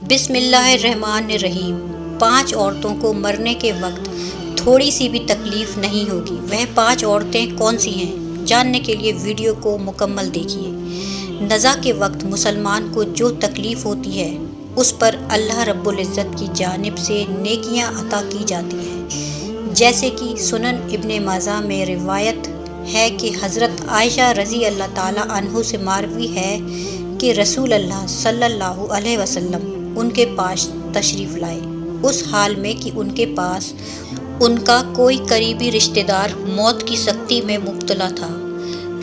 بسم اللہ الرحمن الرحیم۔ 5 عورتوں کو مرنے کے وقت تھوڑی سی بھی تکلیف نہیں ہوگی۔ وہ 5 عورتیں کون سی ہیں؟ جاننے کے لیے ویڈیو کو مکمل دیکھیے۔ نزا کے وقت مسلمان کو جو تکلیف ہوتی ہے اس پر اللہ رب العزت کی جانب سے نیکیاں عطا کی جاتی ہیں، جیسے کہ سنن ابن ماجہ میں روایت ہے کہ حضرت عائشہ رضی اللہ تعالیٰ عنہ سے مروی ہے کہ رسول اللہ صلی اللہ علیہ وسلم ان کے پاس تشریف لائے، اس حال میں کہ ان کے پاس ان کا کوئی قریبی رشتہ دار موت کی سختی میں مبتلا تھا۔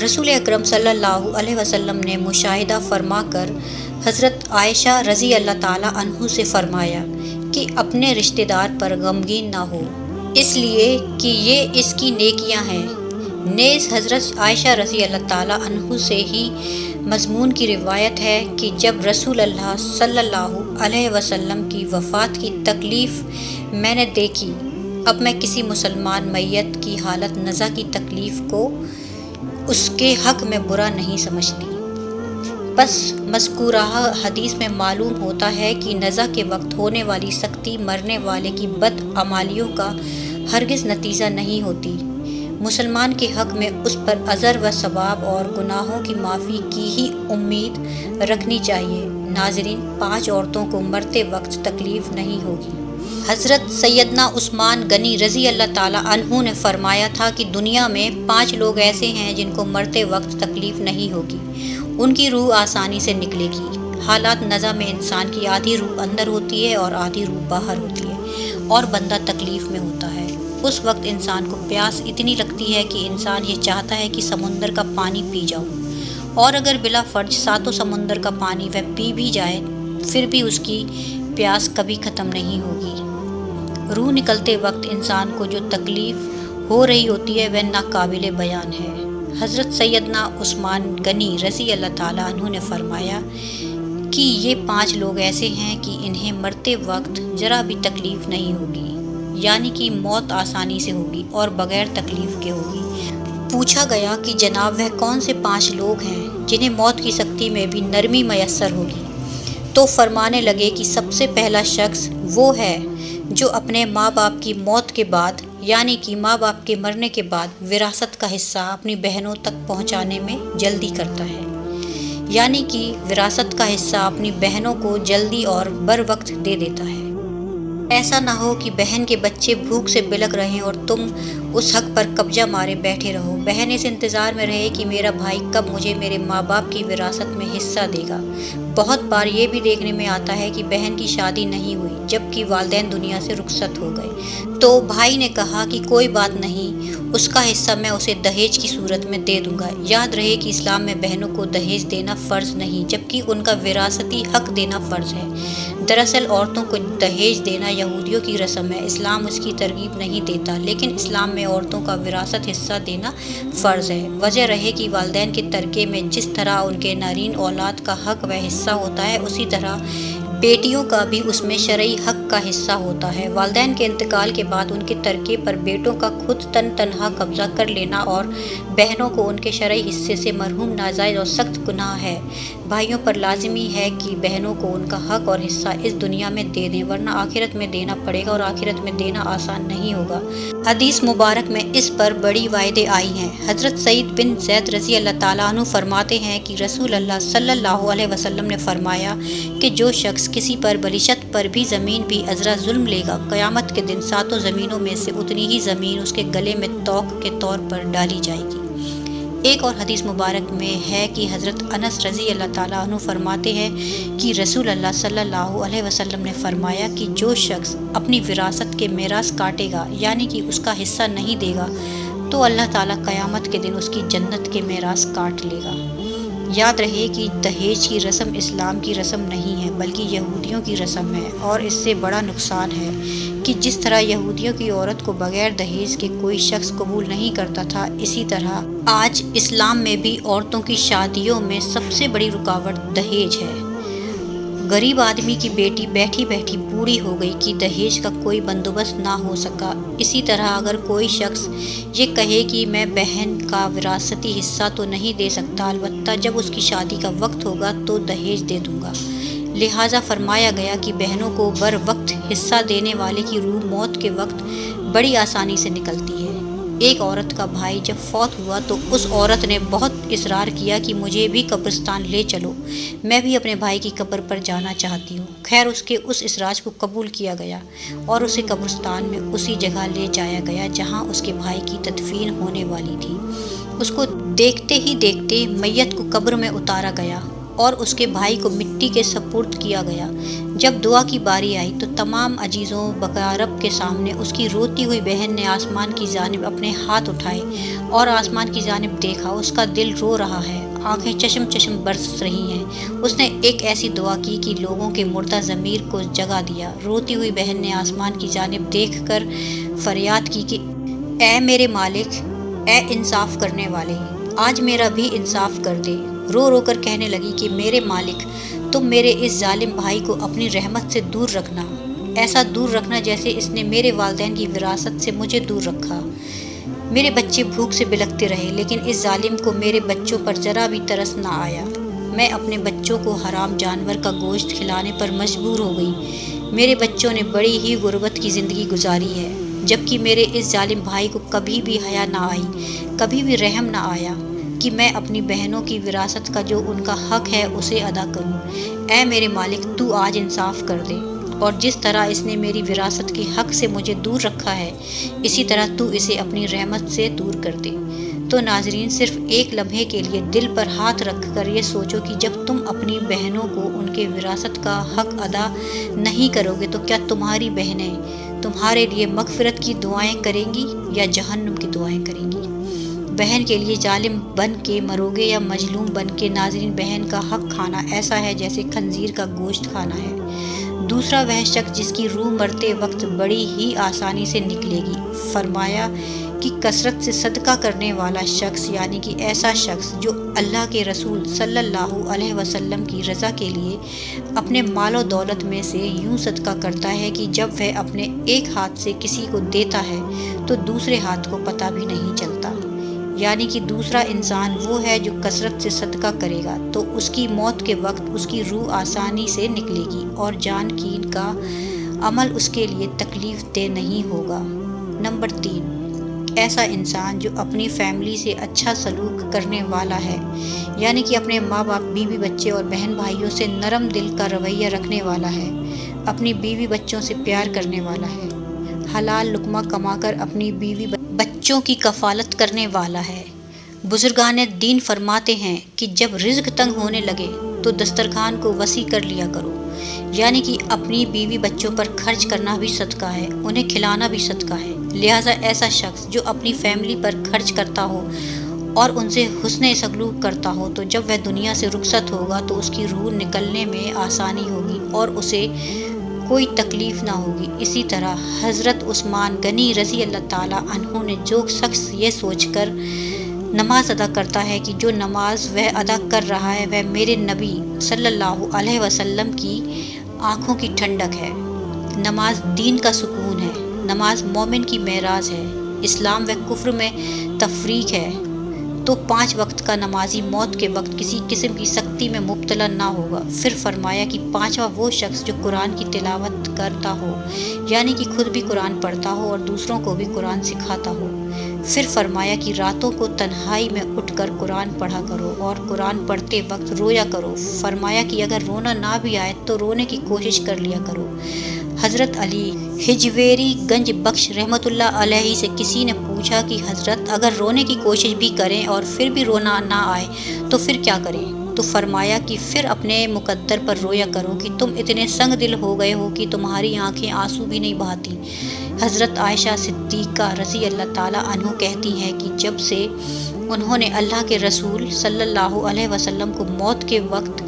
رسول اکرم صلی اللہ علیہ وسلم نے مشاہدہ فرما کر حضرت عائشہ رضی اللہ تعالیٰ عنہ سے فرمایا کہ اپنے رشتہ دار پر غمگین نہ ہو، اس لیے کہ یہ اس کی نیکیاں ہیں۔ نیز حضرت عائشہ رضی اللہ تعالیٰ عنہ سے ہی مضمون کی روایت ہے کہ جب رسول اللہ صلی اللہ علیہ وسلم کی وفات کی تکلیف میں نے دیکھی، اب میں کسی مسلمان میت کی حالت نزا کی تکلیف کو اس کے حق میں برا نہیں سمجھتی۔ بس مذکورہ حدیث میں معلوم ہوتا ہے کہ نزا کے وقت ہونے والی سختی مرنے والے کی بد عمالیوں کا ہرگز نتیجہ نہیں ہوتی۔ مسلمان کے حق میں اس پر اجر و ثواب اور گناہوں کی معافی کی ہی امید رکھنی چاہیے۔ ناظرین، 5 عورتوں کو مرتے وقت تکلیف نہیں ہوگی۔ حضرت سیدنا عثمان غنی رضی اللہ تعالیٰ عنہ نے فرمایا تھا کہ دنیا میں 5 لوگ ایسے ہیں جن کو مرتے وقت تکلیف نہیں ہوگی، ان کی روح آسانی سے نکلے گی۔ حالات نزا میں انسان کی آدھی روح اندر ہوتی ہے اور آدھی روح باہر ہوتی ہے اور بندہ تکلیف میں ہوتا ہے۔ اس وقت انسان کو پیاس اتنی لگتی ہے کہ انسان یہ چاہتا ہے کہ سمندر کا پانی پی جاؤ، اور اگر بلا فرض 7 سمندر کا پانی وہ پی بھی جائے پھر بھی اس کی پیاس کبھی ختم نہیں ہوگی۔ روح نکلتے وقت انسان کو جو تکلیف ہو رہی ہوتی ہے وہ ناقابل بیان ہے۔ حضرت سیدنا عثمان غنی رضی اللہ تعالیٰ عنہ نے فرمایا کہ یہ 5 لوگ ایسے ہیں کہ انہیں مرتے وقت ذرا بھی تکلیف نہیں ہوگی، یعنی کہ موت آسانی سے ہوگی اور بغیر تکلیف کے ہوگی۔ پوچھا گیا کہ جناب وہ کون سے 5 لوگ ہیں جنہیں موت کی سختی میں بھی نرمی میسر ہوگی؟ تو فرمانے لگے کہ سب سے پہلا شخص وہ ہے جو اپنے ماں باپ کی موت کے بعد، یعنی کہ ماں باپ کے مرنے کے بعد وراثت کا حصہ اپنی بہنوں تک پہنچانے میں جلدی کرتا ہے، یعنی کہ وراثت کا حصہ اپنی بہنوں کو جلدی اور بر وقت دے دیتا ہے۔ ایسا نہ ہو کہ بہن کے بچے بھوک سے بلک رہیں اور تم اس حق پر قبضہ مارے بیٹھے رہو۔ بہن اس انتظار میں رہے کہ میرا بھائی کب مجھے میرے ماں باپ کی وراثت میں حصہ دے گا۔ بہت بار یہ بھی دیکھنے میں آتا ہے کہ بہن کی شادی نہیں ہوئی جبکہ والدین دنیا سے رخصت ہو گئے، تو بھائی نے کہا کہ کوئی بات نہیں، اس کا حصہ میں اسے دہیج کی صورت میں دے دوں گا۔ یاد رہے کہ اسلام میں بہنوں کو دہیج دینا فرض نہیں جبکہ ان کا وراثتی حق دینا فرض ہے۔ دراصل عورتوں کو دہیج دینا یہودیوں کی رسم ہے، اسلام اس کی ترغیب نہیں دیتا، لیکن اسلام میں عورتوں کا وراثت حصہ دینا فرض ہے۔ وجہ رہے کہ والدین کے ترکے میں جس طرح ان کے نارین اولاد کا حق و حصہ ہوتا ہے، اسی طرح بیٹیوں کا بھی اس میں شرعی حق کا حصہ ہوتا ہے۔ والدین کے انتقال کے بعد ان کے ترکے پر بیٹوں کا خود تنہا قبضہ کر لینا اور بہنوں کو ان کے شرعی حصے سے محروم ناجائز اور سخت گناہ ہے۔ بھائیوں پر لازمی ہے کہ بہنوں کو ان کا حق اور حصہ اس دنیا میں دے دیں، ورنہ آخرت میں دینا پڑے گا اور آخرت میں دینا آسان نہیں ہوگا۔ حدیث مبارک میں اس پر بڑی وعدیں آئی ہیں۔ حضرت سعید بن زید رضی اللہ تعالیٰ عنہ فرماتے ہیں کہ رسول اللہ صلی اللہ علیہ وسلم نے فرمایا کہ جو شخص کسی پر بلشت پر بھی زمین بھی ازرا ظلم لے گا، قیامت کے دن 7 زمینوں میں سے اتنی ہی زمین اس کے گلے میں توق کے طور پر ڈالی جائے گی۔ ایک اور حدیث مبارک میں ہے کہ حضرت انس رضی اللہ تعالیٰ عنہ فرماتے ہیں کہ رسول اللہ صلی اللہ علیہ وسلم نے فرمایا کہ جو شخص اپنی وراثت کے میراث کاٹے گا، یعنی کہ اس کا حصہ نہیں دے گا، تو اللہ تعالیٰ قیامت کے دن اس کی جنت کے میراث کاٹ لے گا۔ یاد رہے کہ دہیج کی رسم اسلام کی رسم نہیں ہے بلکہ یہودیوں کی رسم ہے، اور اس سے بڑا نقصان ہے کہ جس طرح یہودیوں کی عورت کو بغیر دہیج کے کوئی شخص قبول نہیں کرتا تھا، اسی طرح آج اسلام میں بھی عورتوں کی شادیوں میں سب سے بڑی رکاوٹ دہیج ہے۔ غریب آدمی کی بیٹی بیٹھی بیٹھی بوڑھی ہو گئی کہ دہیج کا کوئی بندوبست نہ ہو سکا۔ اسی طرح اگر کوئی شخص یہ کہے کہ میں بہن کا وراثتی حصہ تو نہیں دے سکتا، البتہ جب اس کی شادی کا وقت ہوگا تو دہیج دے دوں گا، لہٰذا فرمایا گیا کہ بہنوں کو بر وقت حصہ دینے والے کی روح موت کے وقت بڑی آسانی سے نکلتی ہے۔ ایک عورت کا بھائی جب فوت ہوا تو اس عورت نے بہت اصرار کیا کہ مجھے بھی قبرستان لے چلو، میں بھی اپنے بھائی کی قبر پر جانا چاہتی ہوں۔ خیر اس کے اس اصرار کو قبول کیا گیا اور اسے قبرستان میں اسی جگہ لے جایا گیا جہاں اس کے بھائی کی تدفین ہونے والی تھی۔ اس کو دیکھتے ہی دیکھتے میت کو قبر میں اتارا گیا اور اس کے بھائی کو مٹی کے سپرد کیا گیا۔ جب دعا کی باری آئی تو تمام عزیزوں بقارب کے سامنے اس کی روتی ہوئی بہن نے آسمان کی جانب اپنے ہاتھ اٹھائے اور آسمان کی جانب دیکھا۔ اس کا دل رو رہا ہے، آنکھیں چشم چشم برس رہی ہیں۔ اس نے ایک ایسی دعا کی کہ لوگوں کے مردہ ضمیر کو جگا دیا۔ روتی ہوئی بہن نے آسمان کی جانب دیکھ کر فریاد کی کہ اے میرے مالک، اے انصاف کرنے والے، آج میرا بھی انصاف کر دے۔ رو رو کر کہنے لگی کہ میرے مالک، تم میرے اس ظالم بھائی کو اپنی رحمت سے دور رکھنا، ایسا دور رکھنا جیسے اس نے میرے والدین کی وراثت سے مجھے دور رکھا۔ میرے بچے بھوک سے بلکتے رہے لیکن اس ظالم کو میرے بچوں پر ذرا بھی ترس نہ آیا۔ میں اپنے بچوں کو حرام جانور کا گوشت کھلانے پر مجبور ہو گئی۔ میرے بچوں نے بڑی ہی غربت کی زندگی گزاری ہے، جبکہ میرے اس ظالم بھائی کو کبھی بھی حیا نہ آئی، کبھی بھی رحم نہ آیا کہ میں اپنی بہنوں کی وراثت کا جو ان کا حق ہے اسے ادا کروں۔ اے میرے مالک، تو آج انصاف کر دے، اور جس طرح اس نے میری وراثت کے حق سے مجھے دور رکھا ہے اسی طرح تو اسے اپنی رحمت سے دور کر دے۔ تو ناظرین، صرف ایک لمحے کے لیے دل پر ہاتھ رکھ کر یہ سوچو کہ جب تم اپنی بہنوں کو ان کے وراثت کا حق ادا نہیں کرو گے تو کیا تمہاری بہنیں تمہارے لیے مغفرت کی دعائیں کریں گی یا جہنم کی دعائیں کریں گی؟ بہن کے لیے ظالم بن کے مرو گے یا مظلوم بن کے؟ ناظرین، بہن کا حق کھانا ایسا ہے جیسے خنزیر کا گوشت کھانا ہے۔ دوسرا وہ شخص جس کی روح مرتے وقت بڑی ہی آسانی سے نکلے گی، فرمایا کہ کثرت سے صدقہ کرنے والا شخص، یعنی کہ ایسا شخص جو اللہ کے رسول صلی اللہ علیہ وسلم کی رضا کے لیے اپنے مال و دولت میں سے یوں صدقہ کرتا ہے کہ جب وہ اپنے ایک ہاتھ سے کسی کو دیتا ہے تو دوسرے ہاتھ کو پتہ بھی نہیں چلتا۔ یعنی کہ دوسرا انسان وہ ہے جو کثرت سے صدقہ کرے گا تو اس کی موت کے وقت اس کی روح آسانی سے نکلے گی اور جان کین کا عمل اس کے لیے تکلیف دہ نہیں ہوگا۔ نمبر 3، ایسا انسان جو اپنی فیملی سے اچھا سلوک کرنے والا ہے، یعنی کہ اپنے ماں باپ، بیوی بچے اور بہن بھائیوں سے نرم دل کا رویہ رکھنے والا ہے، اپنی بیوی بچوں سے پیار کرنے والا ہے، حلال لقمہ کما کر اپنی بیوی بچوں کی کفالت کرنے والا ہے۔ بزرگان دین فرماتے ہیں کہ جب رزق تنگ ہونے لگے تو دسترخوان کو وسیع کر لیا کرو، یعنی کہ اپنی بیوی بچوں پر خرچ کرنا بھی صدقہ ہے، انہیں کھلانا بھی صدقہ ہے۔ لہٰذا ایسا شخص جو اپنی فیملی پر خرچ کرتا ہو اور ان سے حسن سلوک کرتا ہو تو جب وہ دنیا سے رخصت ہوگا تو اس کی روح نکلنے میں آسانی ہوگی اور اسے کوئی تکلیف نہ ہوگی۔ اسی طرح حضرت عثمان غنی رضی اللہ تعالیٰ عنہ نے جو شخص یہ سوچ کر نماز ادا کرتا ہے کہ جو نماز وہ ادا کر رہا ہے وہ میرے نبی صلی اللہ علیہ وسلم کی آنکھوں کی ٹھنڈک ہے۔ نماز دین کا سکون ہے، نماز مومن کی معراج ہے، اسلام و کفر میں تفریق ہے، تو 5 وقت کا نمازی موت کے وقت کسی قسم کی سختی میں مبتلا نہ ہوگا۔ پھر فرمایا کہ 5واں وہ شخص جو قرآن کی تلاوت کرتا ہو، یعنی کہ خود بھی قرآن پڑھتا ہو اور دوسروں کو بھی قرآن سکھاتا ہو۔ پھر فرمایا کہ راتوں کو تنہائی میں اٹھ کر قرآن پڑھا کرو اور قرآن پڑھتے وقت رویا کرو۔ فرمایا کہ اگر رونا نہ بھی آئے تو رونے کی کوشش کر لیا کرو۔ حضرت علی ہجویری گنج بخش رحمۃ اللہ علیہ سے کسی نے پوچھا کہ حضرت اگر رونے کی کوشش بھی کریں اور پھر بھی رونا نہ آئے تو پھر کیا کریں؟ تو فرمایا کہ پھر اپنے مقدر پر رویا کرو کہ تم اتنے سنگ دل ہو گئے ہو کہ تمہاری آنکھیں آنسو بھی نہیں بہاتی۔ حضرت عائشہ صدیقہ رضی اللہ تعالیٰ عنہ کہتی ہیں کہ جب سے انہوں نے اللہ کے رسول صلی اللہ علیہ وسلم کو موت کے وقت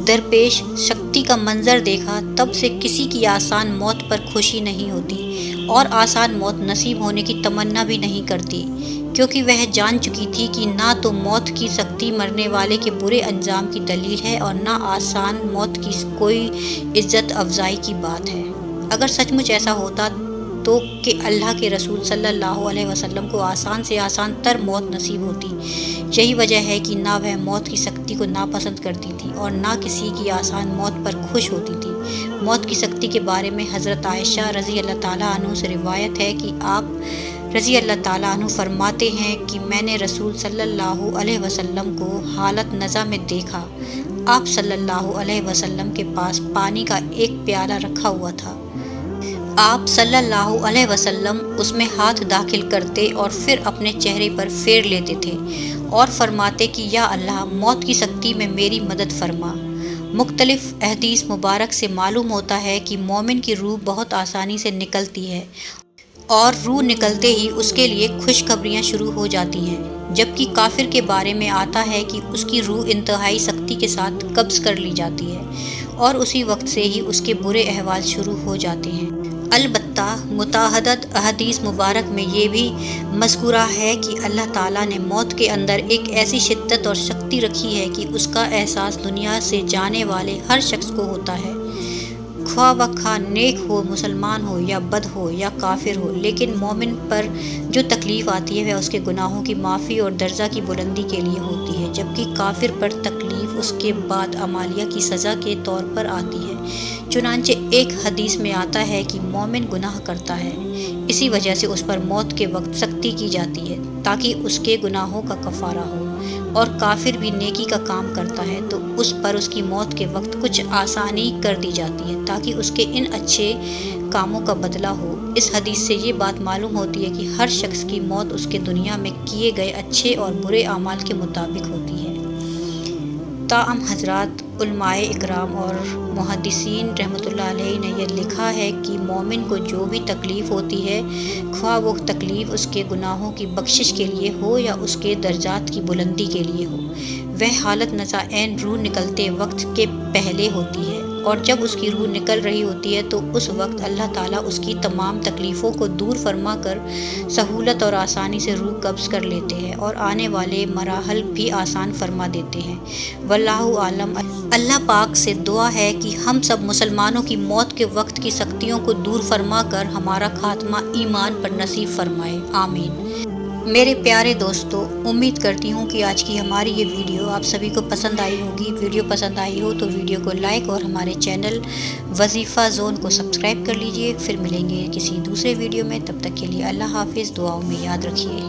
درپیش شکتی کا منظر دیکھا تب سے کسی کی آسان موت پر خوشی نہیں ہوتی اور آسان موت نصیب ہونے کی تمنا بھی نہیں کرتی، کیونکہ وہ جان چکی تھی کہ نہ تو موت کی سختی مرنے والے کے برے انجام کی دلیل ہے اور نہ آسان موت کی کوئی عزت افزائی کی بات ہے۔ اگر سچ مچ ایسا ہوتا تو کہ اللہ کے رسول صلی اللہ علیہ وسلم کو آسان سے آسان تر موت نصیب ہوتی۔ یہی وجہ ہے کہ نہ وہ موت کی سختی کو ناپسند کرتی تھی اور نہ کسی کی آسان موت پر خوش ہوتی تھی۔ موت کی سختی کے بارے میں حضرت عائشہ رضی اللہ تعالیٰ عنہ سے روایت ہے کہ آپ رضی اللہ تعالیٰ عنہ فرماتے ہیں کہ میں نے رسول صلی اللہ علیہ وسلم کو حالت نزع میں دیکھا۔ آپ صلی اللہ علیہ وسلم کے پاس پانی کا ایک پیالہ رکھا ہوا تھا۔ آپ صلی اللہ علیہ وسلم اس میں ہاتھ داخل کرتے اور پھر اپنے چہرے پر پھیر لیتے تھے اور فرماتے کہ یا اللہ موت کی سختی میں میری مدد فرما۔ مختلف احادیث مبارک سے معلوم ہوتا ہے کہ مومن کی روح بہت آسانی سے نکلتی ہے اور روح نکلتے ہی اس کے لیے خوشخبریاں شروع ہو جاتی ہیں، جبکہ کافر کے بارے میں آتا ہے کہ اس کی روح انتہائی سختی کے ساتھ قبض کر لی جاتی ہے اور اسی وقت سے ہی اس کے برے احوال شروع ہو جاتے ہیں۔ البتہ متعدد احادیث مبارک میں یہ بھی مذکورہ ہے کہ اللہ تعالیٰ نے موت کے اندر ایک ایسی شدت اور سختی رکھی ہے کہ اس کا احساس دنیا سے جانے والے ہر شخص کو ہوتا ہے، خواہ نیک ہو، مسلمان ہو یا بد ہو یا کافر ہو، لیکن مومن پر جو تکلیف آتی ہے وہ اس کے گناہوں کی معافی اور درجہ کی بلندی کے لیے ہوتی ہے، جبکہ کافر پر تکلیف اس کے بعد اعمالیہ کی سزا کے طور پر آتی ہے۔ چنانچہ ایک حدیث میں آتا ہے کہ مومن گناہ کرتا ہے، اسی وجہ سے اس پر موت کے وقت سختی کی جاتی ہے تاکہ اس کے گناہوں کا کفارہ ہو، اور کافر بھی نیکی کا کام کرتا ہے تو اس پر اس کی موت کے وقت کچھ آسانی کر دی جاتی ہے تاکہ اس کے ان اچھے کاموں کا بدلہ ہو۔ اس حدیث سے یہ بات معلوم ہوتی ہے کہ ہر شخص کی موت اس کے دنیا میں کیے گئے اچھے اور برے اعمال کے مطابق ہوتی ہے۔ تاہم حضرات علماء اکرام اور محدثین رحمۃ اللہ علیہ نے یہ لکھا ہے کہ مومن کو جو بھی تکلیف ہوتی ہے، خواہ وہ تکلیف اس کے گناہوں کی بخشش کے لیے ہو یا اس کے درجات کی بلندی کے لیے ہو، وہ حالت نزع عین روح نکلتے وقت کے پہلے ہوتی ہے، اور جب اس کی روح نکل رہی ہوتی ہے تو اس وقت اللہ تعالیٰ اس کی تمام تکلیفوں کو دور فرما کر سہولت اور آسانی سے روح قبض کر لیتے ہیں اور آنے والے مراحل بھی آسان فرما دیتے ہیں۔ واللہ عالم۔ اللہ پاک سے دعا ہے کہ ہم سب مسلمانوں کی موت کے وقت کی سختیوں کو دور فرما کر ہمارا خاتمہ ایمان پر نصیب فرمائے، آمین۔ میرے پیارے دوستو، امید کرتی ہوں کہ آج کی ہماری یہ ویڈیو آپ سبھی کو پسند آئی ہوگی۔ ویڈیو پسند آئی ہو تو ویڈیو کو لائک اور ہمارے چینل وظیفہ زون کو سبسکرائب کر لیجئے۔ پھر ملیں گے کسی دوسرے ویڈیو میں، تب تک کے لیے اللہ حافظ، دعاؤں میں یاد رکھیے۔